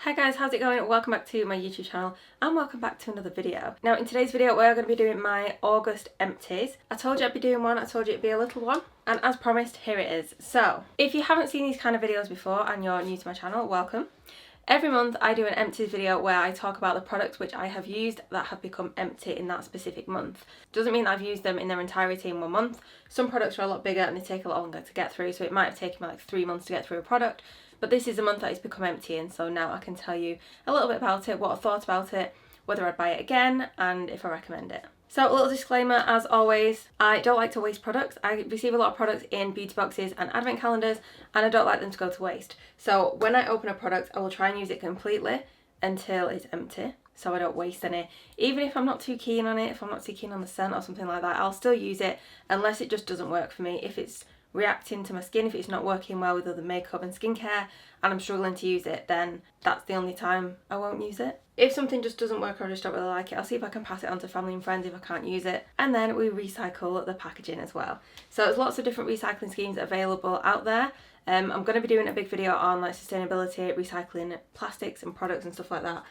Hi guys, how's it going? Welcome back to my YouTube channel and welcome back to another video. Now in today's video we're going to be doing my August empties. I told you I'd be doing one, I told you it'd be a little one, and as promised here it is. So if you haven't seen these kind of videos before and you're new to my channel, welcome. Every month I do an empties video where I talk about the products which I have used that have become empty in that specific month. Doesn't mean I've used them in their entirety in 1 month. Some products are a lot bigger and they take a lot longer to get through, so it might have taken me like 3 months to get through a product. But this is the month that it's become empty, and so now I can tell you a little bit about it, what I thought about it, whether I'd buy it again, and if I recommend it. So a little disclaimer, as always, I don't like to waste products. I receive a lot of products in beauty boxes and advent calendars, and I don't like them to go to waste. So when I open a product, I will try and use it completely until it's empty, so I don't waste any. Even if I'm not too keen on it, if I'm not too keen on the scent or something like that, I'll still use it unless it just doesn't work for me. If it's reacting to my skin, if it's not working well with other makeup and skincare and I'm struggling to use it, then that's the only time I won't use it. If something just doesn't work or I just don't really like it, I'll see if I can pass it on to family and friends if I can't use it, and then we recycle the packaging as well. So there's lots of different recycling schemes available out there. I'm going to be doing a big video on like sustainability, recycling plastics and products and stuff like that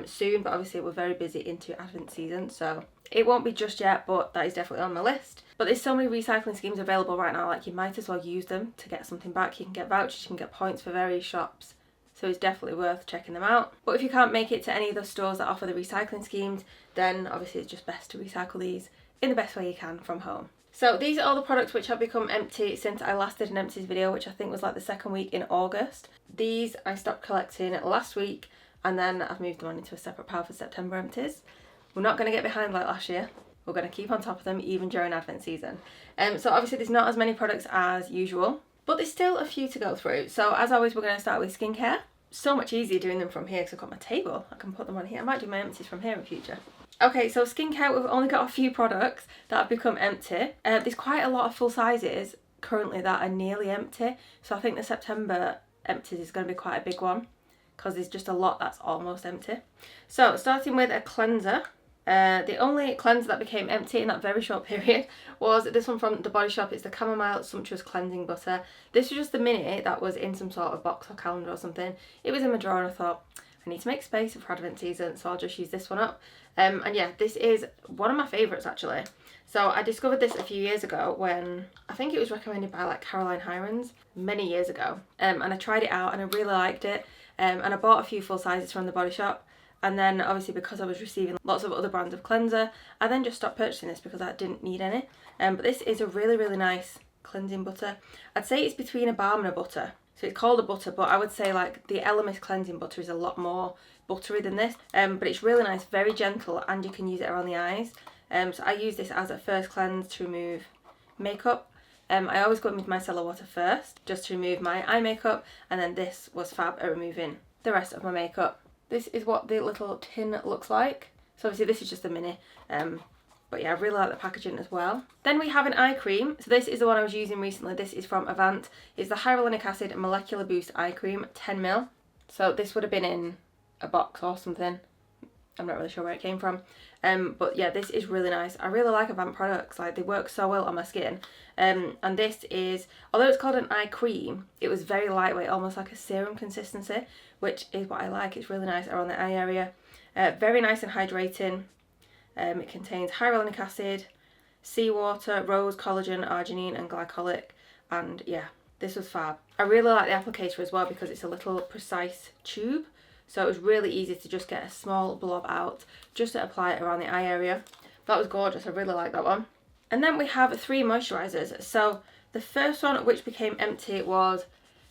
soon, but obviously we're very busy into Advent season, so it won't be just yet, but that is definitely on my list. But there's so many recycling schemes available right now, like you might as well use them to get something back. You can get vouchers, you can get points for various shops, so it's definitely worth checking them out. But if you can't make it to any of the stores that offer the recycling schemes, then obviously it's just best to recycle these in the best way you can from home. So these are all the products which have become empty since I last did an empties video, which I think was like the second week in August. These I stopped collecting last week, and then I've moved them on into a separate pile for September empties. We're not going to get behind like last year. We're going to keep on top of them even during Advent season. So obviously there's not as many products as usual, but there's still a few to go through. So as always, we're going to start with skincare. So much easier doing them from here because I've got my table. I can put them on here. I might do my empties from here in future. Okay, so skincare, we've only got a few products that have become empty. There's quite a lot of full sizes currently that are nearly empty. So I think the September empties is going to be quite a big one because there's just a lot that's almost empty. So starting with a cleanser. The only cleanser that became empty in that very short period was this one from The Body Shop. It's the Chamomile Sumptuous Cleansing Butter. This was just the mini that was in some sort of box or calendar or something. It was in my drawer and I thought, I need to make space for Advent season, so I'll just use this one up. And yeah, this is one of my favourites actually. So I discovered this a few years ago when I think it was recommended by like Caroline Hirons many years ago. And I tried it out and I really liked it. And I bought a few full sizes from The Body Shop. And then obviously because I was receiving lots of other brands of cleanser, I then just stopped purchasing this because I didn't need any. But this is a really, really nice cleansing butter. I'd say it's between a balm and a butter. So it's called a butter, but I would say like the ELLE cleansing butter is a lot more buttery than this. But it's really nice, very gentle, and you can use it around the eyes. So I use this as a first cleanse to remove makeup. I always go in with micellar water first, just to remove my eye makeup, and then this was fab at removing the rest of my makeup. This is what the little tin looks like. So obviously this is just a mini, but yeah, I really like the packaging as well. Then we have an eye cream. So this is the one I was using recently. This is from Avant. It's the Hyaluronic Acid Molecular Boost Eye Cream, 10ml. So this would have been in a box or something. I'm not really sure where it came from. But yeah, this is really nice. I really like Avant products. Like, they work so well on my skin. And this is, although it's called an eye cream, it was very lightweight, almost like a serum consistency, which is what I like. It's really nice around the eye area. Very nice and hydrating. It contains hyaluronic acid, seawater, rose, collagen, arginine and glycolic. And yeah, this was fab. I really like the applicator as well because it's a little precise tube. So it was really easy to just get a small blob out, just to apply it around the eye area. That was gorgeous, I really like that one. And then we have 3 moisturisers. So the first one which became empty was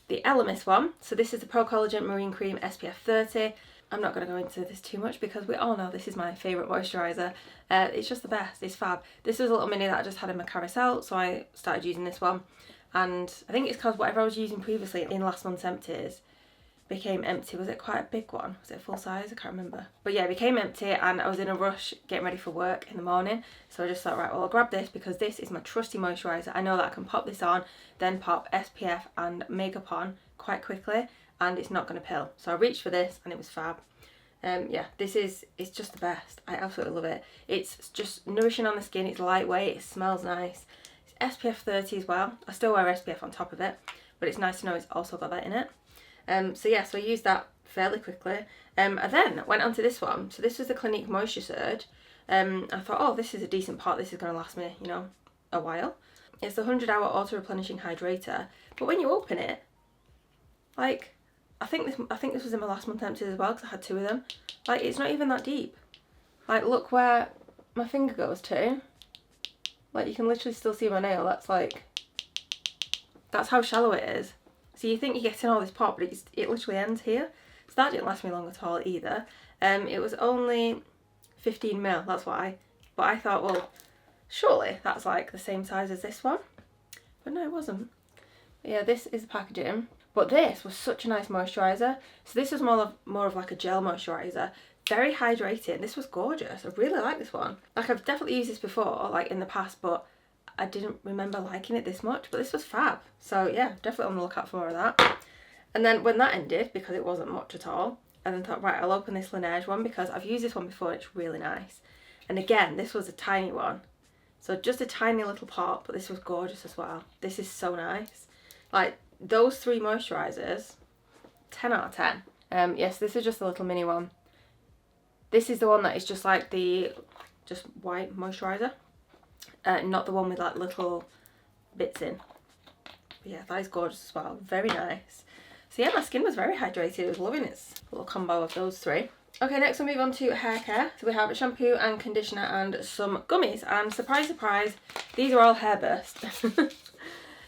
the ELLE one. So this is the Pro Collagen Marine Cream SPF 30. I'm not going to go into this too much because we all know this is my favourite moisturiser. It's just the best, it's fab. This was a little mini that I just had in my carousel, so I started using this one. And I think it's because whatever I was using previously in last month's empties became empty. Was it quite a big one? Was it full size? I can't remember. But yeah, it became empty and I was in a rush getting ready for work in the morning. So I just thought, right, well, I'll grab this because this is my trusty moisturiser. I know that I can pop this on, then pop SPF and makeup on quite quickly and it's not going to pill. So I reached for this and it was fab. Yeah, it's just the best. I absolutely love it. It's just nourishing on the skin. It's lightweight. It smells nice. It's SPF 30 as well. I still wear SPF on top of it, but it's nice to know it's also got that in it. So yeah, so I used that fairly quickly. I then went on to this one. So this was the Clinique Moisture Surge. I thought, oh, this is a decent pot. This is going to last me, you know, a while. It's the 100-hour auto-replenishing hydrator. But when you open it, like, I think this was in my last month empties as well, because I had 2 of them. Like, it's not even that deep. Like, look where my finger goes to. Like, you can literally still see my nail. That's how shallow it is. So you think you're getting all this pot, but it literally ends here. So that didn't last me long at all either. It was only 15ml, that's why. But I thought, well, surely that's like the same size as this one. But no, it wasn't. But yeah, this is the packaging. But this was such a nice moisturiser. So this was more of like a gel moisturiser. Very hydrating. This was gorgeous. I really like this one. Like, I've definitely used this before, like in the past, but I didn't remember liking it this much. But this was fab. So yeah, definitely on the lookout for more of that. And then when that ended, because it wasn't much at all, I then thought, right, I'll open this Laneige one because I've used this one before and it's really nice. And again, this was a tiny one. So just a tiny little pot, but this was gorgeous as well. This is so nice. Like, those 3 moisturisers, 10 out of 10. Yes, this is just a little mini one. This is the one that is just like the just white moisturiser, not the one with like little bits in. But yeah, that is gorgeous as well. Very nice. So yeah, my skin was very hydrated. I was loving its little combo of those 3. Okay, next we'll move on to hair care. So we have a shampoo and conditioner and some gummies. And surprise, surprise, these are all Hairburst.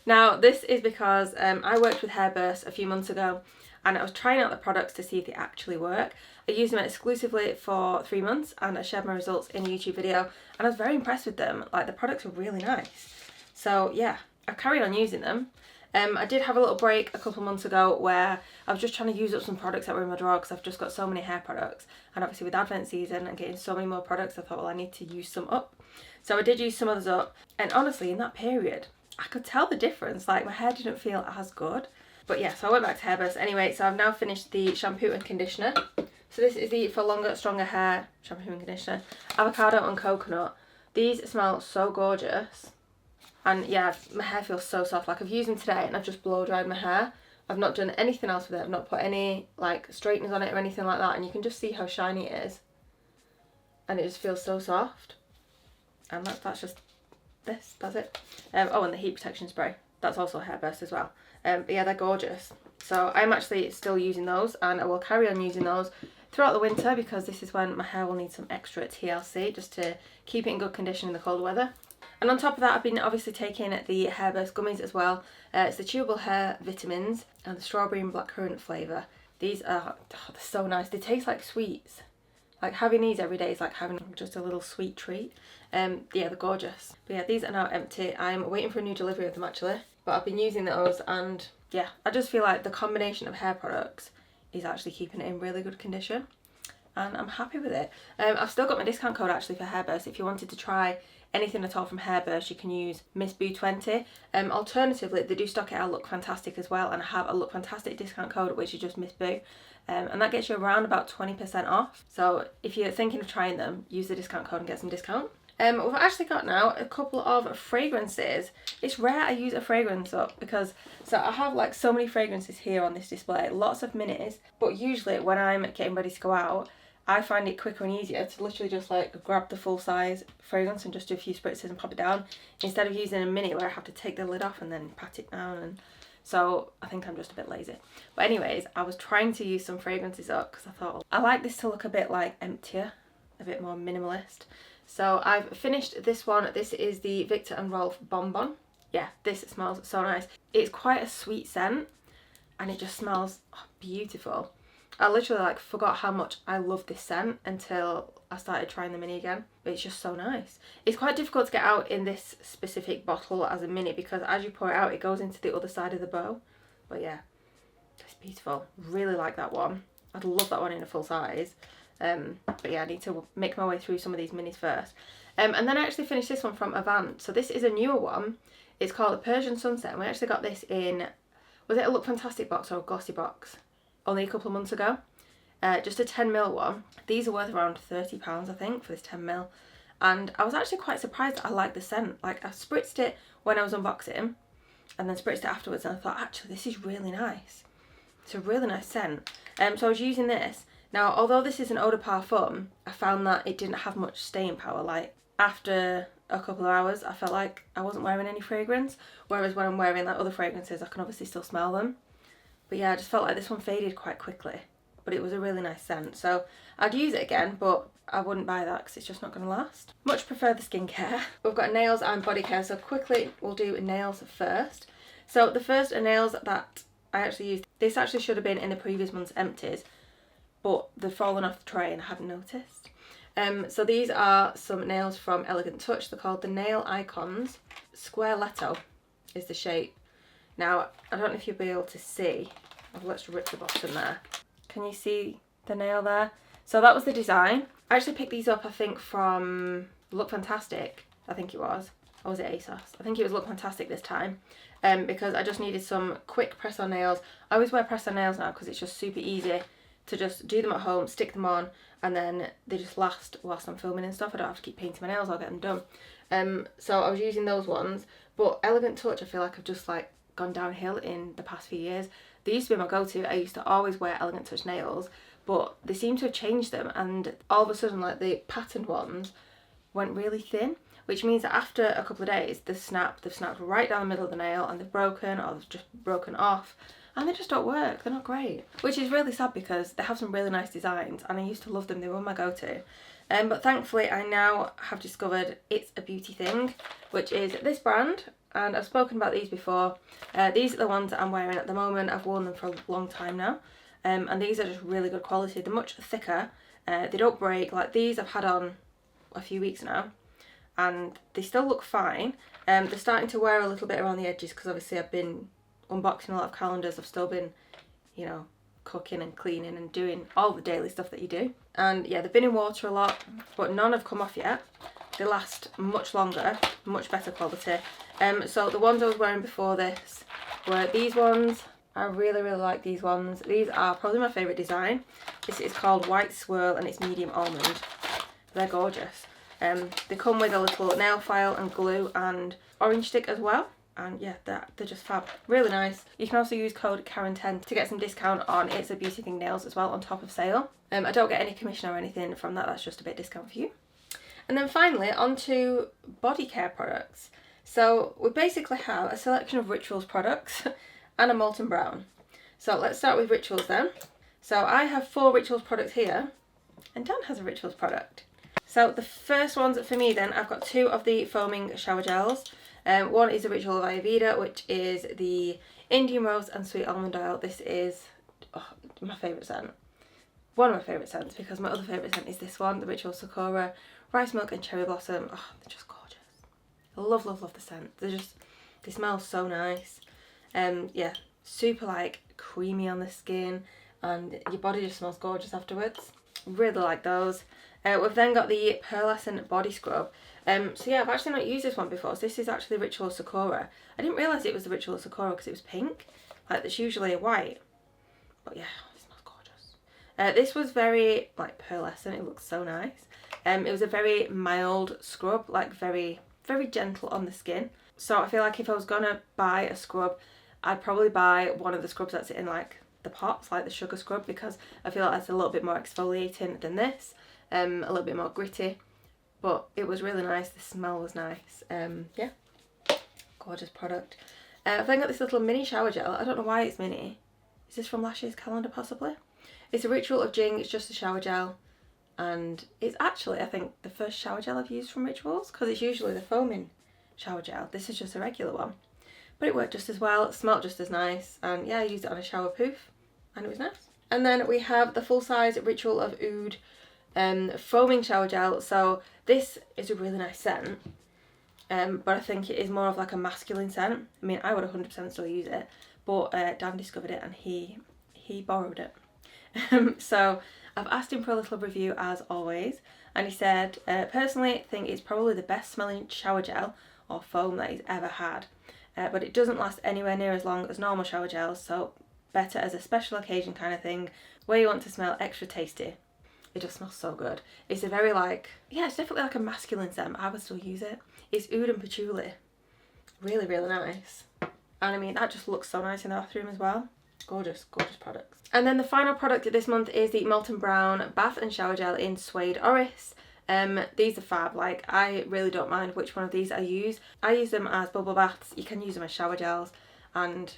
Now, this is because I worked with Hairburst a few months ago and I was trying out the products to see if they actually work. I used them exclusively for 3 months and I shared my results in a YouTube video and I was very impressed with them. Like, the products were really nice. So yeah, I've carried on using them. I did have a little break a couple months ago where I was just trying to use up some products that were in my drawer because I've just got so many hair products, and obviously with Advent season and getting so many more products, I thought, well, I need to use some up. So I did use some others up, and honestly in that period I could tell the difference. Like, my hair didn't feel as good. But yeah, so I went back to Hairburst anyway. So I've now finished the shampoo and conditioner. So this is the For Longer Stronger Hair shampoo and conditioner, avocado and coconut. These smell so gorgeous. And yeah, my hair feels so soft. Like, I've used them today and I've just blow dried my hair. I've not done anything else with it. I've not put any like straighteners on it or anything like that. And you can just see how shiny it is. And it just feels so soft. And that's just this. That's it. Oh, and the heat protection spray. That's also Hairburst as well. But yeah, they're gorgeous. So I'm actually still using those, and I will carry on using those throughout the winter because this is when my hair will need some extra TLC just to keep it in good condition in the cold weather. And on top of that, I've been obviously taking the Hairburst gummies as well. It's the chewable hair vitamins and the strawberry and blackcurrant flavour. These are they're so nice. They taste like sweets. Like, having these every day is like having just a little sweet treat. Yeah, they're gorgeous. But yeah, these are now empty. I'm waiting for a new delivery of them actually. But I've been using those, and yeah, I just feel like the combination of hair products is actually keeping it in really good condition. And I'm happy with it. I've still got my discount code actually for Hairburst. If you wanted to try anything at all from Hairburst, you can use MissBoux 20. Alternatively, they do stock it at Look Fantastic as well, and I have a Look Fantastic discount code, which is just MissBoux. And that gets you around about 20% off. So if you're thinking of trying them, use the discount code and get some discount. We've actually got now a couple of fragrances. It's rare I use a fragrance up because, so I have like so many fragrances here on this display, lots of minis, but usually when I'm getting ready to go out, I find it quicker and easier to literally just like grab the full size fragrance and just do a few spritzes and pop it down, instead of using a mini where I have to take the lid off and then pat it down. And so I think I'm just a bit lazy. But anyways, I was trying to use some fragrances up because I thought I like this to look a bit like emptier, a bit more minimalist. So I've finished this one. This is the Viktor and Rolf Bonbon. Yeah, this smells so nice. It's quite a sweet scent and it just smells beautiful. I literally like forgot how much I love this scent until I started trying the mini again. But it's just so nice. It's quite difficult to get out in this specific bottle as a mini because as you pour it out, it goes into the other side of the bow. But yeah, it's beautiful. Really like that one. I'd love that one in a full size. But yeah, I need to make my way through some of these minis first. And then I actually finished this one from Arran. So this is a newer one. It's called the Persian Sunset. And we actually got this in, was it a Look Fantastic box or a Glossy box? Only a couple of months ago. Just a 10ml one. These are worth around £30 I think for this 10ml. And I was actually quite surprised that I liked the scent. Like, I spritzed it when I was unboxing and then spritzed it afterwards and I thought, actually, this is really nice. It's a really nice scent. So I was using this. Now, although this is an eau de parfum, I found that it didn't have much staying power. Like, after a couple of hours, I felt like I wasn't wearing any fragrance. Whereas when I'm wearing like other fragrances, I can obviously still smell them. But yeah, I just felt like this one faded quite quickly. But it was a really nice scent. So I'd use it again, but I wouldn't buy that because it's just not going to last. Much prefer the skincare. We've got nails and body care, so quickly we'll do nails first. So the first are nails that I actually used. This actually should have been in the previous month's empties, but they've fallen off the tray and I hadn't noticed. So these are some nails from Elegant Touch. They're called the Nail Icons. Squareletto is the shape. Now, I don't know if you'll be able to see. Let's rip the bottom there. Can you see the nail there? So that was the design. I actually picked these up, I think, from Look Fantastic, I think it was. Or was it ASOS? I think it was Look Fantastic this time. Because I just needed some quick press-on nails. I always wear press-on nails now because it's just super easy to just do them at home, stick them on, and then they just last whilst I'm filming and stuff. I don't have to keep painting my nails, I'll get them done. So I was using those ones, but Elegant Touch I feel like I've just like gone downhill in the past few years. They used to be my go-to. I used to always wear Elegant Touch nails, but they seem to have changed them, and all of a sudden like the patterned ones went really thin, which means that after a couple of days they've snapped right down the middle of the nail, and they've broken, or they've just broken off, and they just don't work. They're not great, which is really sad because they have some really nice designs and I used to love them. They were my go-to. But thankfully I now have discovered It's a Beauty thing, which is this brand, and I've spoken about these before. These are the ones that I'm wearing at the moment. I've worn them for a long time now, and these are just really good quality. They're much thicker, they don't break. Like these I've had on a few weeks now and they still look fine. They're starting to wear a little bit around the edges because obviously I've been unboxing a lot of calendars. I've still been, you know, cooking and cleaning and doing all the daily stuff that you do. And yeah, they've been in water a lot, but none have come off yet. They last much longer, much better quality. So the ones I was wearing before this were these ones. I really like these ones. These are probably my favourite design. This is called White Swirl and it's medium almond. They're gorgeous. They come with a little nail file and glue and orange stick as well. And yeah, they're just fab. Really nice. You can also use code Karen10 to get some discount on It's a Beauty Thing nails as well on top of sale. I don't get any commission or anything from that. That's just a bit discount for you. And then finally, onto body care products. So we basically have a selection of Rituals products and a Molten Brown. So let's start with Rituals then. So I have 4 Rituals products here, and Dan has a Rituals product. So the first ones for me then, I've got 2 of the foaming shower gels. One is the Ritual of Ayurveda, which is the Indian Rose and Sweet Almond Oil. This is my favourite scent. One of my favourite scents, because my other favourite scent is this one, the Ritual Sakura, Rice Milk and Cherry Blossom. Oh, they're just gorgeous. I love the scent. They smell so nice. Yeah, super like creamy on the skin, and your body just smells gorgeous afterwards. Really like those. We've then got the Pearlescent Body Scrub. So yeah, I've actually not used this one before. So this is actually Ritual Sakura. I didn't realise it was the Ritual Sakura because it was pink. Like, that's usually white. But yeah, it smells gorgeous. This was very like pearlescent. It looks so nice. It was a very mild scrub, like very gentle on the skin. So I feel like if I was gonna buy a scrub, I'd probably buy one of the scrubs that's in like the pots, like the sugar scrub, because I feel like that's a little bit more exfoliating than this. A little bit more gritty, but it was really nice. The smell was nice. Yeah, gorgeous product. I've then got this little mini shower gel. I don't know why it's mini. Is this from last year's calendar possibly? It's a Ritual of Jing. It's just a shower gel, and it's actually, I think, the first shower gel I've used from Rituals, because it's usually the foaming shower gel. This is just a regular one, but it worked just as well. It smelled just as nice, and yeah, I used it on a shower poof and it was nice. And then we have the full size Ritual of Oud foaming shower gel. So this is a really nice scent, but I think it is more of like a masculine scent. I mean, I would 100% still use it, but Dan discovered it and he borrowed it. So I've asked him for a little review as always, and he said, personally think it's probably the best smelling shower gel or foam that he's ever had, but it doesn't last anywhere near as long as normal shower gels, so better as a special occasion kind of thing where you want to smell extra tasty. It just smells so good. It's a very like, yeah, it's definitely like a masculine scent. I would still use it. It's oud and patchouli. Really nice. And I mean, that just looks so nice in the bathroom as well. Gorgeous, gorgeous products. And then the final product this month is the Molten Brown Bath and Shower Gel in Suede Orris. These are fab. Like, I really don't mind which one of these I use. I use them as bubble baths. You can use them as shower gels, and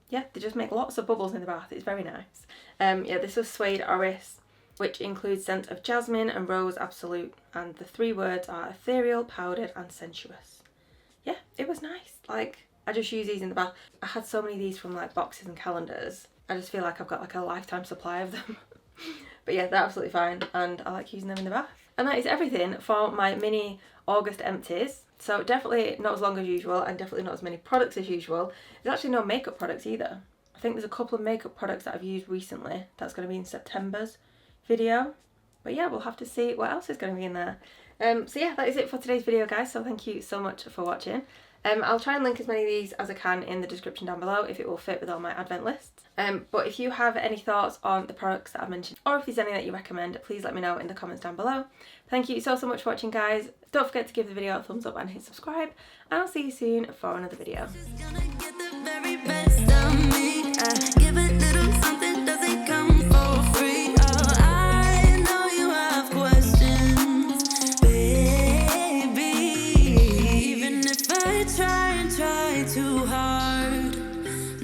yeah, they just make lots of bubbles in the bath. It's very nice. Yeah, this was Suede Orris, which includes scents of jasmine and rose absolute, and the 3 words are ethereal, powdered and sensuous. Yeah, it was nice. Like, I just use these in the bath. I had so many of these from like boxes and calendars. I just feel like I've got like a lifetime supply of them. But yeah, they're absolutely fine, and I like using them in the bath. And that is everything for my mini August empties. So definitely not as long as usual, and definitely not as many products as usual. There's actually no makeup products either. I think there's a couple of makeup products that I've used recently. That's going to be in September's video. But yeah, we'll have to see what else is going to be in there. So yeah, that is it for today's video, guys. So thank you so much for watching. I'll try and link as many of these as I can in the description down below if it will fit with all my advent lists. But if you have any thoughts on the products that I've mentioned, or if there's any that you recommend, please let me know in the comments down below. Thank you so much for watching, guys. Don't forget to give the video a thumbs up and hit subscribe, and I'll see you soon for another video. Too hard,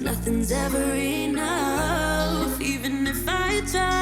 nothing's ever enough, even if I try.